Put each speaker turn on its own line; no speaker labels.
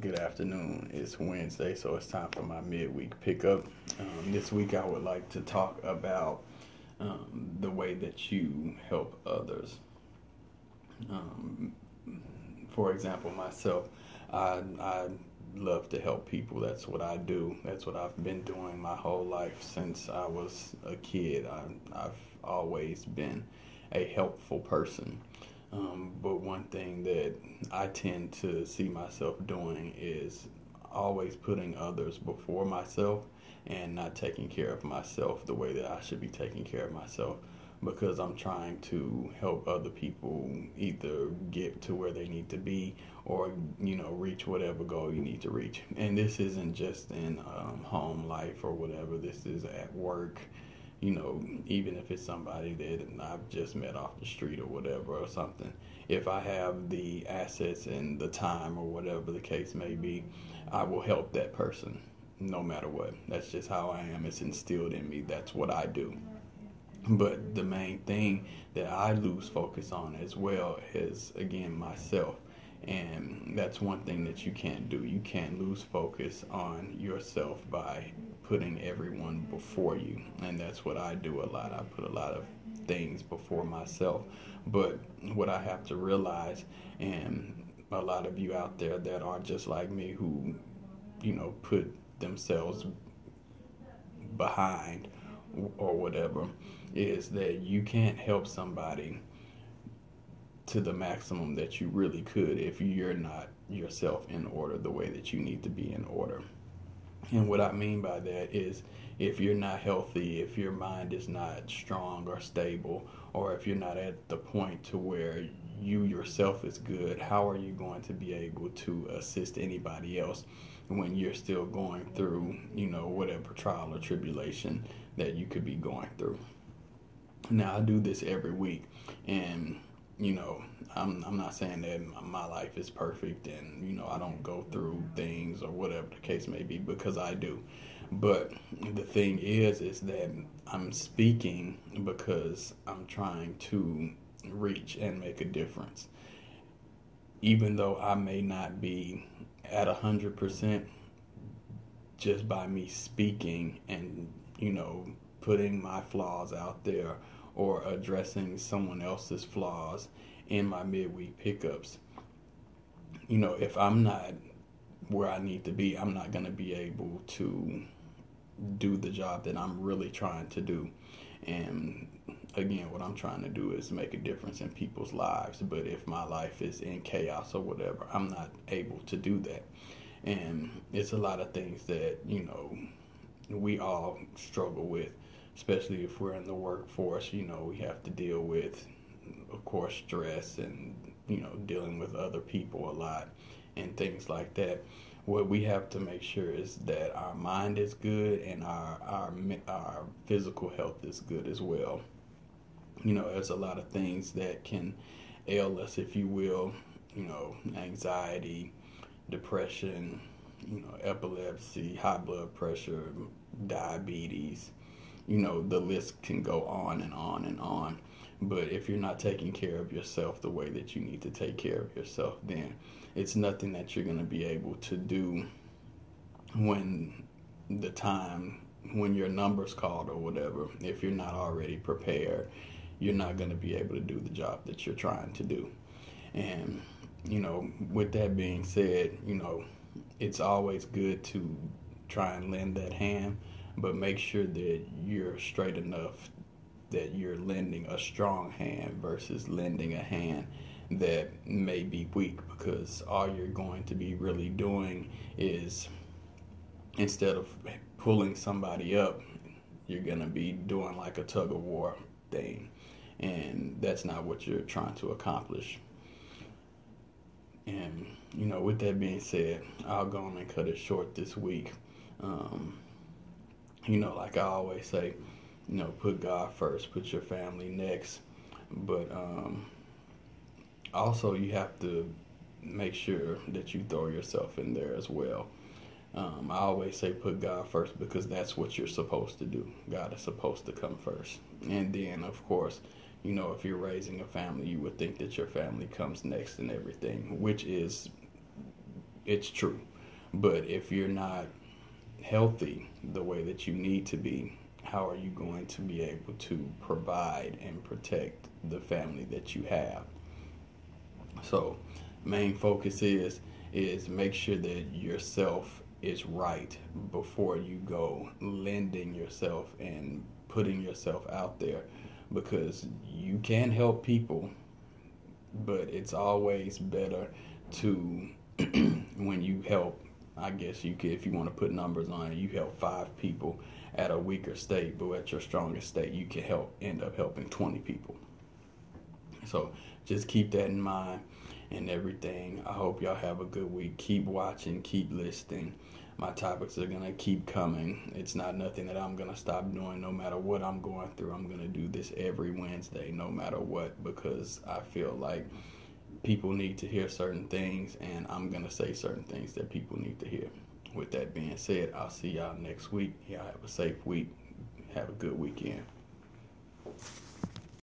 Good afternoon. It's Wednesday, so it's time for my midweek pickup. This week, I would like to talk about the way that you help others. Um, for example, myself, I love to help people. That's what I do. That's what I've been doing my whole life since I was a kid. I've always been a helpful person. But one thing that I tend to see myself doing is always putting others before myself and not taking care of myself the way that I should be taking care of myself because I'm trying to help other people either get to where they need to be or reach whatever goal you need to reach. And this isn't just in home life or whatever. This is at work, even if it's somebody that I've just met off the street or whatever or something. If I have the assets and the time or whatever the case may be, I will help that person no matter what. That's just how I am. It's instilled in me. That's what I do. But the main thing that I lose focus on as well is, again, myself. And that's one thing that you can't do. You can't lose focus on yourself by putting everyone before you. And that's what I do a lot. I put a lot of things before myself. But what I have to realize, and a lot of you out there that are just like me who, put themselves behind or whatever, is that you can't help somebody to the maximum that you really could if you're not yourself in order the way that you need to be in order. And what I mean by that is if you're not healthy, if your mind is not strong or stable, or if you're not at the point to where you yourself is good, how are you going to be able to assist anybody else when you're still going through, whatever trial or tribulation that you could be going through? Now, I do this every week, and I'm not saying that my life is perfect and I don't go through things or whatever the case may be, because I do. But the thing is that I'm speaking because I'm trying to reach and make a difference. Even though I may not be at 100%, just by me speaking and putting my flaws out there or addressing someone else's flaws in my midweek pickups, if I'm not where I need to be, I'm not going to be able to do the job that I'm really trying to do. And again, what I'm trying to do is make a difference in people's lives. But if my life is in chaos or whatever, I'm not able to do that. And it's a lot of things that, we all struggle with, especially if we're in the workforce. We have to deal with, of course, stress and, dealing with other people a lot and things like that. What we have to make sure is that our mind is good and our physical health is good as well. There's a lot of things that can ail us, if you will, anxiety, depression, epilepsy, high blood pressure, diabetes. The list can go on and on and on. But if you're not taking care of yourself the way that you need to take care of yourself, then it's nothing that you're going to be able to do when when your number's called or whatever. If you're not already prepared, you're not going to be able to do the job that you're trying to do. And, with that being said, it's always good to try and lend that hand, but make sure that you're straight enough that you're lending a strong hand versus lending a hand that may be weak, because all you're going to be really doing is, instead of pulling somebody up, you're going to be doing like a tug of war thing, and that's not what you're trying to accomplish. And with that being said, I'll go on and cut it short this week. um, like I always say, put God first, put your family next. But also, you have to make sure that you throw yourself in there as well. I always say put God first because that's what you're supposed to do. God is supposed to come first. And then, of course, if you're raising a family, you would think that your family comes next and everything, which is it's true. But if you're not healthy the way that you need to be, how are you going to be able to provide and protect the family that you have? So, main focus is make sure that yourself is right before you go lending yourself and putting yourself out there, because you can help people, but it's always better to when you help, I guess you could, if you want to put numbers on it, you help 5 people at a weaker state, but at your strongest state you can end up helping 20 people. So just keep that in mind and everything. I hope y'all have a good week. Keep watching, keep listening. My topics are gonna keep coming. It's not nothing that I'm gonna stop doing no matter what I'm going through. I'm gonna do this every Wednesday no matter what, because I feel like people need to hear certain things, and I'm gonna say certain things that people need to hear. With that being said, I'll see y'all next week. Y'all have a safe week. Have a good weekend.